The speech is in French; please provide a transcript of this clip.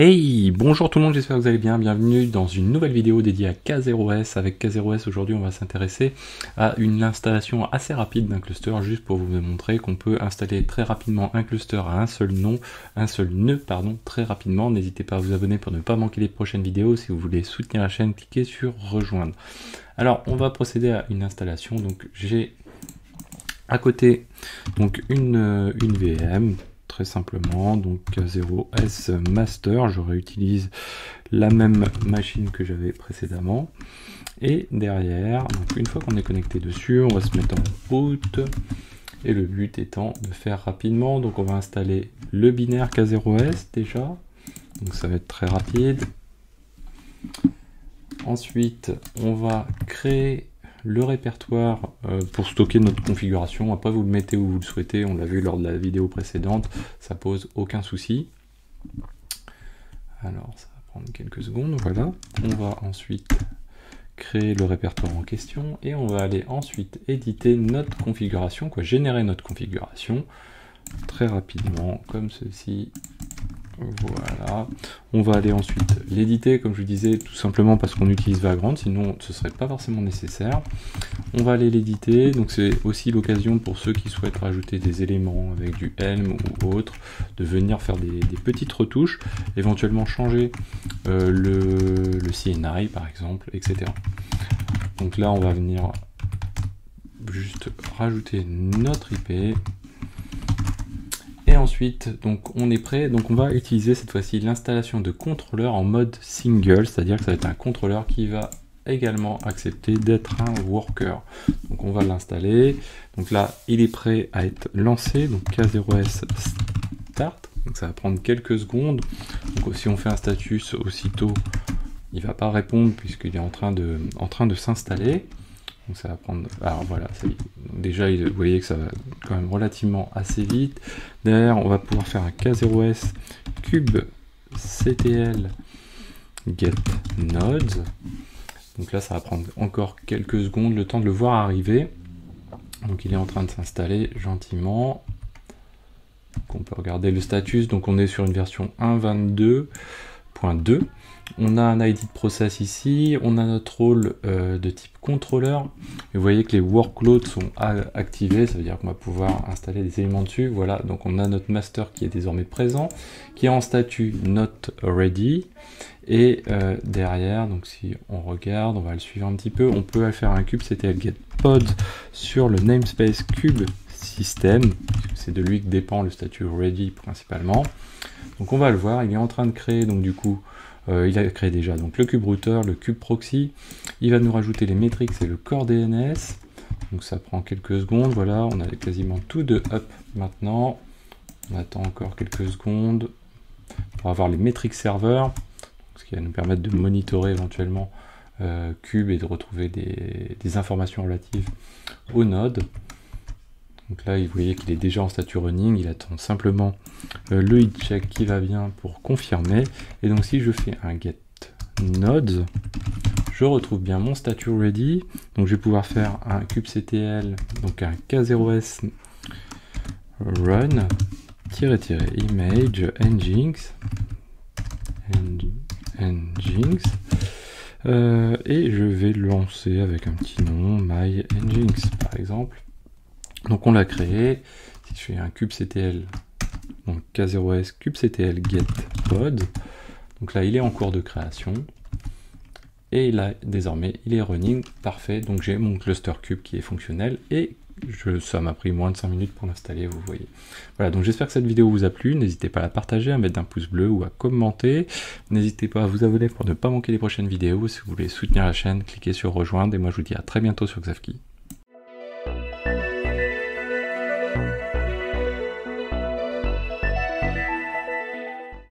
Hey, bonjour tout le monde, j'espère que vous allez bien. Bienvenue dans une nouvelle vidéo dédiée à K0S. Avec K0S, aujourd'hui, on va s'intéresser à une installation assez rapide d'un cluster, juste pour vous montrer qu'on peut installer très rapidement un cluster à un seul nœud, très rapidement. N'hésitez pas à vous abonner pour ne pas manquer les prochaines vidéos. Si vous voulez soutenir la chaîne, cliquez sur rejoindre. Alors, on va procéder à une installation. Donc, j'ai à côté donc une VM. Très simplement, donc K0S Master, je réutilise la même machine que j'avais précédemment. Et derrière, donc une fois qu'on est connecté dessus, on va se mettre en route. Et le but étant de faire rapidement, donc on va installer le binaire K0S déjà. Donc ça va être très rapide. Ensuite, on va créer le répertoire pour stocker notre configuration. Après, vous le mettez où vous le souhaitez, on l'a vu lors de la vidéo précédente, ça pose aucun souci. Alors ça va prendre quelques secondes, voilà. On va ensuite créer le répertoire en question et on va aller ensuite éditer notre configuration, générer notre configuration très rapidement comme ceci. Voilà, on va aller ensuite l'éditer, comme je vous disais, tout simplement parce qu'on utilise Vagrant, sinon ce serait pas forcément nécessaire. On va aller l'éditer, donc c'est aussi l'occasion pour ceux qui souhaitent rajouter des éléments avec du Helm ou autre, de venir faire des petites retouches, éventuellement changer le CNI par exemple, etc. Donc là on va venir juste rajouter notre IP. Et ensuite, donc on est prêt, donc on va utiliser cette fois-ci l'installation de contrôleur en mode single, c'est-à-dire que ça va être un contrôleur qui va également accepter d'être un worker. Donc on va l'installer, donc là il est prêt à être lancé, donc K0S start, donc ça va prendre quelques secondes. Donc si on fait un status aussitôt, il va pas répondre puisqu'il est en train de s'installer. Donc ça va prendre, alors voilà, déjà vous voyez que ça va quand même relativement assez vite. Derrière on va pouvoir faire un K0S kubectl get nodes. Donc là ça va prendre encore quelques secondes, le temps de le voir arriver. Donc il est en train de s'installer gentiment. Donc on peut regarder le status, donc on est sur une version 1.22.2. On a un ID de process ici, on a notre rôle de type contrôleur. Et vous voyez que les workloads sont activés, ça veut dire qu'on va pouvoir installer des éléments dessus. Voilà, donc on a notre master qui est désormais présent, qui est en statut not ready. Et derrière, donc si on regarde, on va le suivre un petit peu, on peut faire un kubectl get pod sur le namespace kube system, puisque c'est de lui que dépend le statut ready principalement. Donc on va le voir, il est en train de créer, donc du coup, il a créé déjà donc le kube router, le kube proxy, il va nous rajouter les métriques et le core DNS, donc ça prend quelques secondes, voilà, on a quasiment tout de up maintenant, on attend encore quelques secondes pour avoir les métriques serveurs, ce qui va nous permettre de monitorer éventuellement kube et de retrouver des informations relatives au node. Donc là, vous voyez qu'il est déjà en statut running, il attend simplement le hit check qui va bien pour confirmer. Et donc si je fais un get nodes, je retrouve bien mon statut ready. Donc je vais pouvoir faire un kubectl, donc un K0S run -image nginx et je vais le lancer avec un petit nom, my nginx par exemple. Donc on l'a créé, si je fais un kubectl, donc K0S kubectl get pod, donc là il est en cours de création, et là désormais il est running, parfait, donc j'ai mon cluster cube qui est fonctionnel, et ça m'a pris moins de 5 minutes pour l'installer, vous voyez. Voilà, donc j'espère que cette vidéo vous a plu, n'hésitez pas à la partager, à mettre un pouce bleu ou à commenter, n'hésitez pas à vous abonner pour ne pas manquer les prochaines vidéos, si vous voulez soutenir la chaîne, cliquez sur rejoindre, et moi je vous dis à très bientôt sur Xavki.